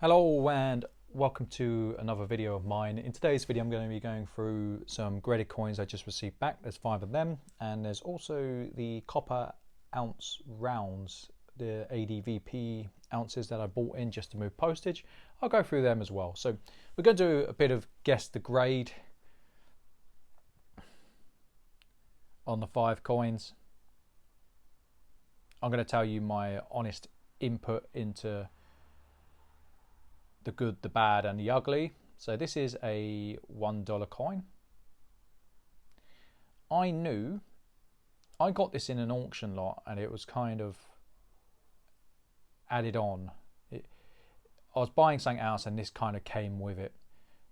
Hello and welcome to another video of mine. In today's video I'm going to be going through some graded coins I just received back. There's 5 of them, and there's also the copper ounce rounds, the ADVP ounces that I bought in just to move postage. I'll go through them as well. So we're going to do a bit of guess the grade on the 5 coins. I'm going to tell you my honest input into the good, the bad and the ugly. So this is a $1 coin. I got this in an auction lot and it was kind of added on. I was buying something else and this kind of came with it.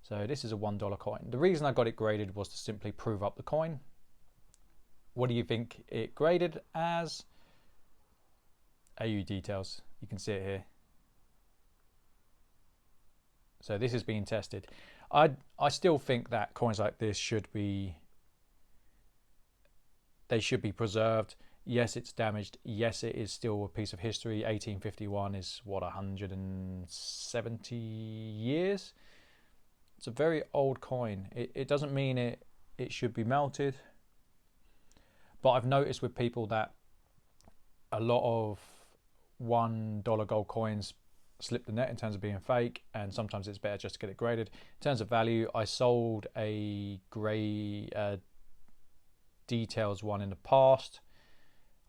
So this is a $1 coin. The reason I got it graded was to simply prove up the coin. What do you think it graded as? AU details, you can see it here. So this is being tested. I still think that coins like this should be preserved. Yes, it's damaged. Yes, it is still a piece of history. 1851 is what, 170 years? It's a very old coin. It doesn't mean it should be melted. But I've noticed with people that a lot of $1 gold coins slip the net in terms of being fake, and sometimes it's better just to get it graded. In terms of value, I sold a grey details one in the past,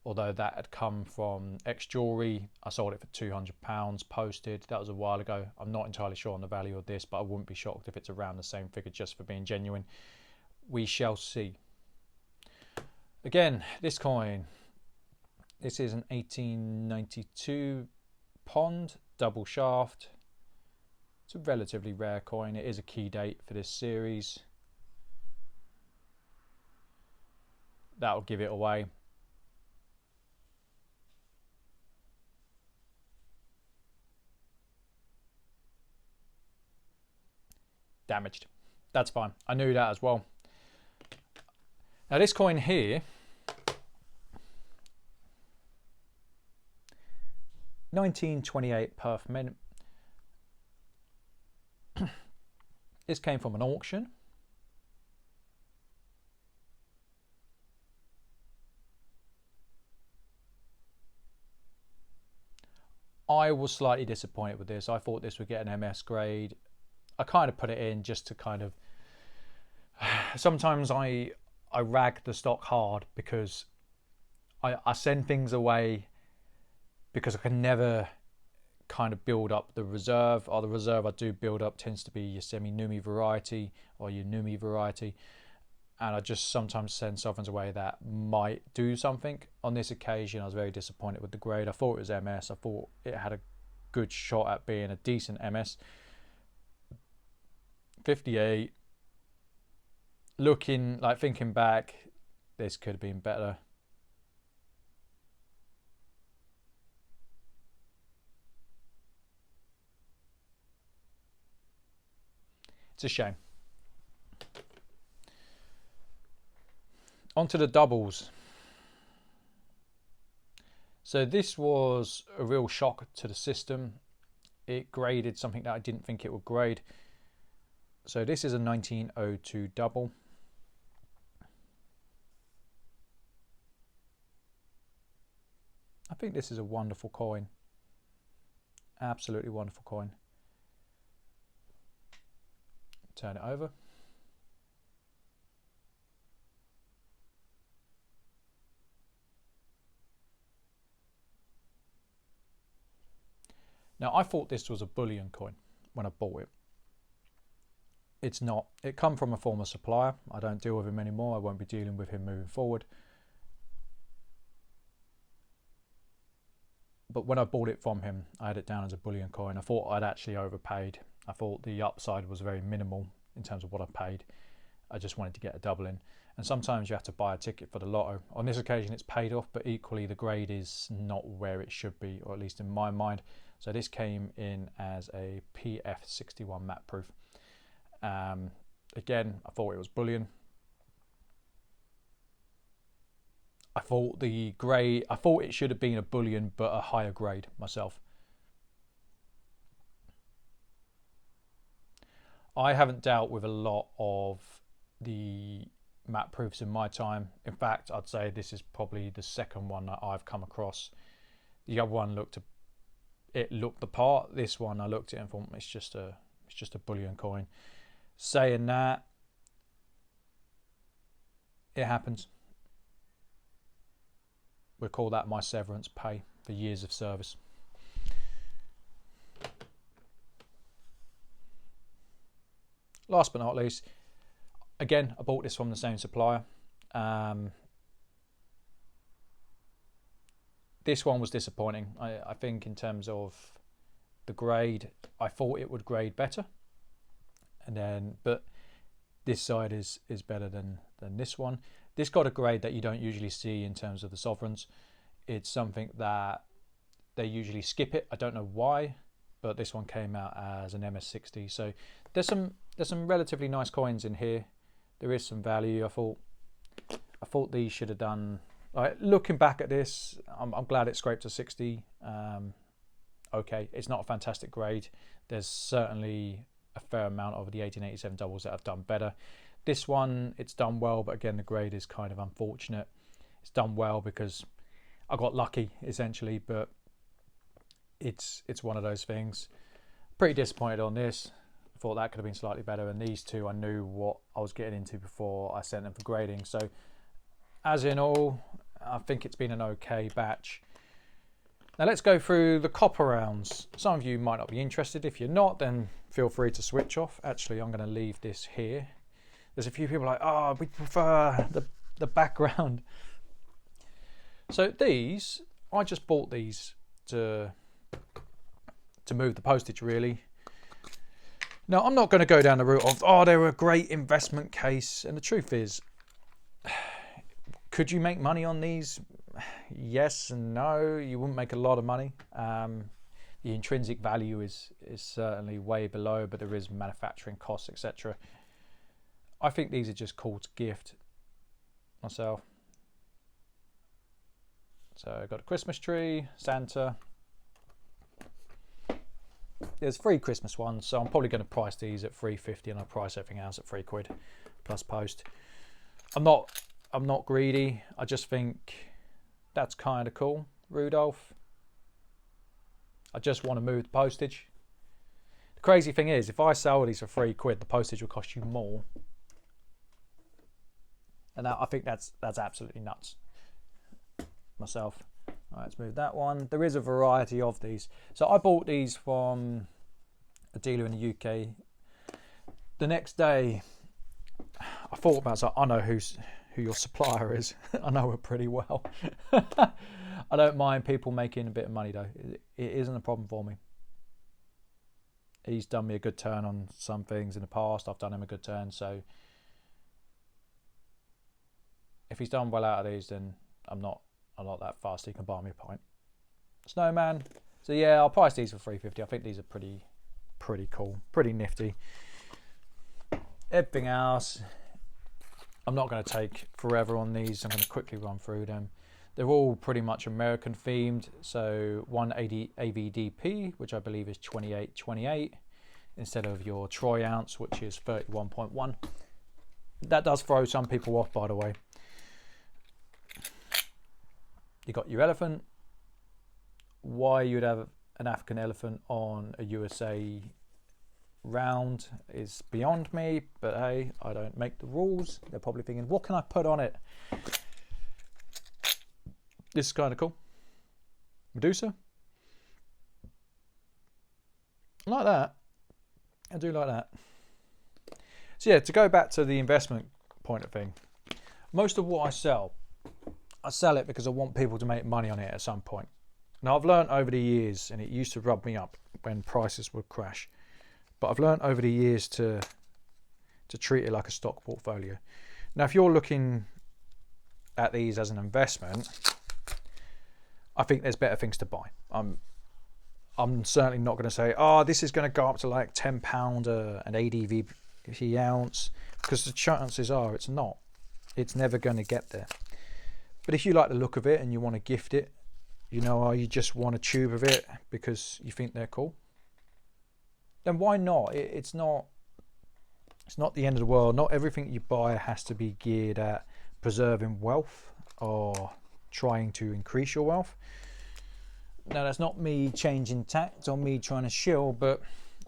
although that had come from ex jewelry. I sold it for £200 posted. That was a while ago. I'm not entirely sure on the value of this, but I wouldn't be shocked if it's around the same figure just for being genuine. We shall see. Again, this coin, this is an 1892 pond double shaft. It's a relatively rare coin. It is a key date for this series. That'll give it away. Damaged. That's fine. I knew that as well. Now this coin here, 1928 Perth Mint. This came from an auction. I was slightly disappointed with this. I thought this would get an MS grade. I kind of put it in just to kind of... Sometimes I rag the stock hard because I send things away because I can never kind of build up the reserve, or the reserve I do build up tends to be your semi-Numi variety or your Numi variety, and I just sometimes send sovereigns away that might do something. On this occasion I was very disappointed with the grade. I thought it was MS. I thought it had a good shot at being a decent MS. 58. Thinking back, this could have been better. It's a shame. On to the doubles. So this was a real shock to the system. It graded something that I didn't think it would grade. So this is a 1902 double. I think this is a wonderful coin. Absolutely wonderful coin. Turn it over. Now I thought this was a bullion coin when I bought it. It's not. It come from a former supplier. I don't deal with him anymore. I won't be dealing with him moving forward. But when I bought it from him, I had it down as a bullion coin. I thought I'd actually overpaid. I thought the upside was very minimal in terms of what I paid. I just wanted to get a double in. And sometimes you have to buy a ticket for the lotto. On this occasion it's paid off, but equally the grade is not where it should be, or at least in my mind. So this came in as a PF61 matte proof. Again, I thought it was bullion. I thought the grade, I thought it should have been a bullion, but a higher grade myself. I haven't dealt with a lot of the matte proofs in my time. In fact, I'd say this is probably the second one that I've come across. The other one looked the part. This one I looked at it and thought it's just a bullion coin. Saying that, it happens. We'll call that my severance pay for years of service. Last but not least, again, I bought this from the same supplier. This one was disappointing. I think in terms of the grade, I thought it would grade better. But this side is better than this one. This got a grade that you don't usually see in terms of the sovereigns. It's something that they usually skip it. I don't know why, but this one came out as an MS60. So there's some relatively nice coins in here. There is some value. I thought these should have done. Looking back at this, I'm glad it scraped a 60. Okay, it's not a fantastic grade. There's certainly a fair amount of the 1887 doubles that have done better. This one, it's done well, but again, the grade is kind of unfortunate. It's done well because I got lucky, essentially, but it's one of those things. Pretty disappointed on this. I thought that could have been slightly better, and these two, I knew what I was getting into before I sent them for grading. So, as in all, I think it's been an okay batch. Now let's go through the copper rounds. Some of you might not be interested. If you're not, then feel free to switch off. Actually, I'm going to leave this here. There's a few people like, oh, we prefer the background. So these, I just bought these to move the postage, really. Now, I'm not going to go down the route of, oh, they were a great investment case. And the truth is, could you make money on these? Yes and no. You wouldn't make a lot of money. The intrinsic value is certainly way below, but there is manufacturing costs, etc. I think these are just cool to gift myself. So I've got a Christmas tree, Santa. There's 3 Christmas ones, so I'm probably going to price these at $3.50, and I'll price everything else at £3 plus post. I'm not greedy. I just think that's kind of cool. Rudolph. I just want to move the postage. The crazy thing is, if I sell these for £3, the postage will cost you more. And I think that's absolutely nuts. Myself. All right, let's move that one. There is a variety of these. So I bought these from a dealer in the UK. The next day, I thought about, so I know who your supplier is. I know her pretty well. I don't mind people making a bit of money though. It isn't a problem for me. He's done me a good turn on some things in the past. I've done him a good turn. So if he's done well out of these, then I'm not that fast. He can buy me a pint. Snowman. So yeah, I'll price these for $3.50. I think these are pretty cool, pretty nifty. Everything else, I'm not going to take forever on these. I'm going to quickly run through them. They're all pretty much American themed. So 180 AVDP, which I believe is 2828, instead of your troy ounce, which is 31.1. That does throw some people off, by the way. You got your elephant. Why you'd have an African elephant on a USA round is beyond me, but hey, I don't make the rules. They're probably thinking, what can I put on it? This is kind of cool. Medusa. I like that. I do like that. So yeah, to go back to the investment point of thing, most of what I sell it because I want people to make money on it at some point. Now I've learned over the years, and it used to rub me up when prices would crash, but I've learned over the years to treat it like a stock portfolio. Now if you're looking at these as an investment, I think there's better things to buy. I'm certainly not going to say, oh, this is going to go up to like £10 an ADV ounce, because the chances are it's not. It's never going to get there. But if you like the look of it and you want to gift it, you know, or you just want a tube of it because you think they're cool, then why not? It's not It's not the end of the world. Not everything you buy has to be geared at preserving wealth or trying to increase your wealth. Now, that's not me changing tact or me trying to shill, but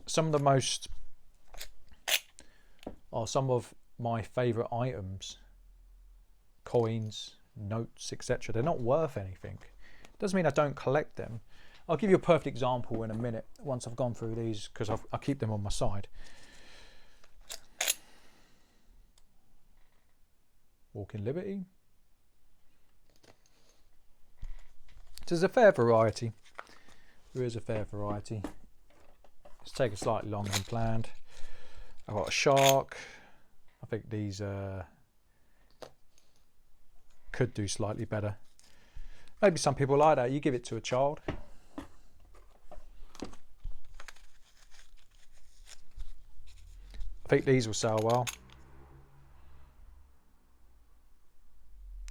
some of my favorite items, coins, notes, etc., they're not worth anything. Doesn't mean I don't collect them. I'll give you a perfect example in a minute once I've gone through these, because I keep them on my side. Walking Liberty. There's a fair variety. There is a fair variety. It's taken slightly longer than planned. I've got a shark. I think these could do slightly better. Maybe some people like that. You give it to a child. I think these will sell well.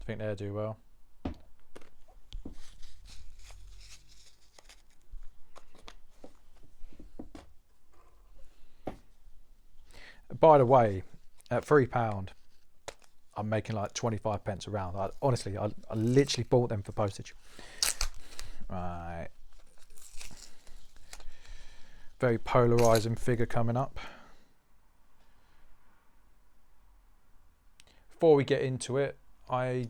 I think they'll do well. By the way, at £3, I'm making like 25 pence a round. Honestly, I literally bought them for postage. Right. Very polarizing figure coming up. Before we get into it, I'm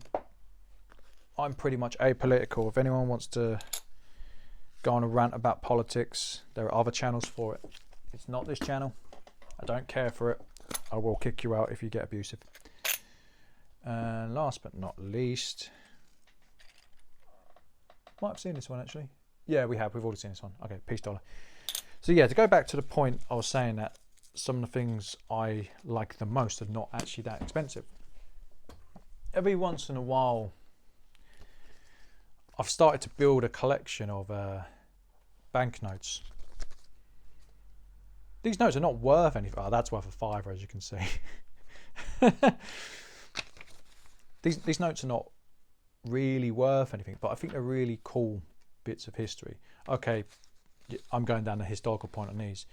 pretty much apolitical. If anyone wants to go on a rant about politics, there are other channels for it. It's not this channel. I don't care for it. I will kick you out if you get abusive. And last but not least, might have seen this one actually. Yeah, we have. We've already seen this one. Okay, peace dollar. So yeah, to go back to the point, I was saying that some of the things I like the most are not actually that expensive. Every once in a while, I've started to build a collection of banknotes. These notes are not worth anything. Oh, that's worth a £5, as you can see. These notes are not really worth anything, but I think they're really cool bits of history. Okay, I'm going down the historical point on these,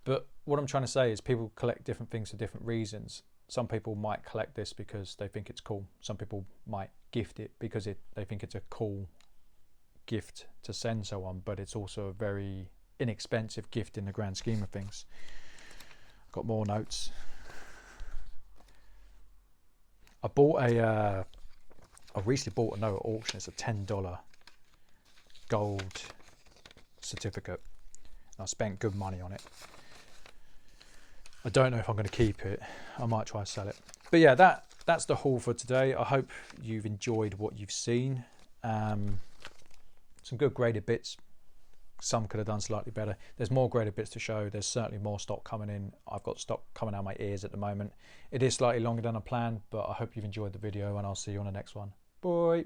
but what I'm trying to say is people collect different things for different reasons. Some people might collect this because they think it's cool. Some people might gift it because they think it's a cool gift to send someone, but it's also a very inexpensive gift in the grand scheme of things. Got more notes. I recently bought a note at auction. It's a $10 gold certificate. I spent good money on it. I don't know if I'm going to keep it. I might try to sell it. But yeah, that's the haul for today. I hope you've enjoyed what you've seen. Some good graded bits. Some could have done slightly better. There's more graded bits to show. There's certainly more stock coming in. I've got stock coming out my ears at the moment. It is slightly longer than I planned, but I hope you've enjoyed the video and I'll see you on the next one. Bye.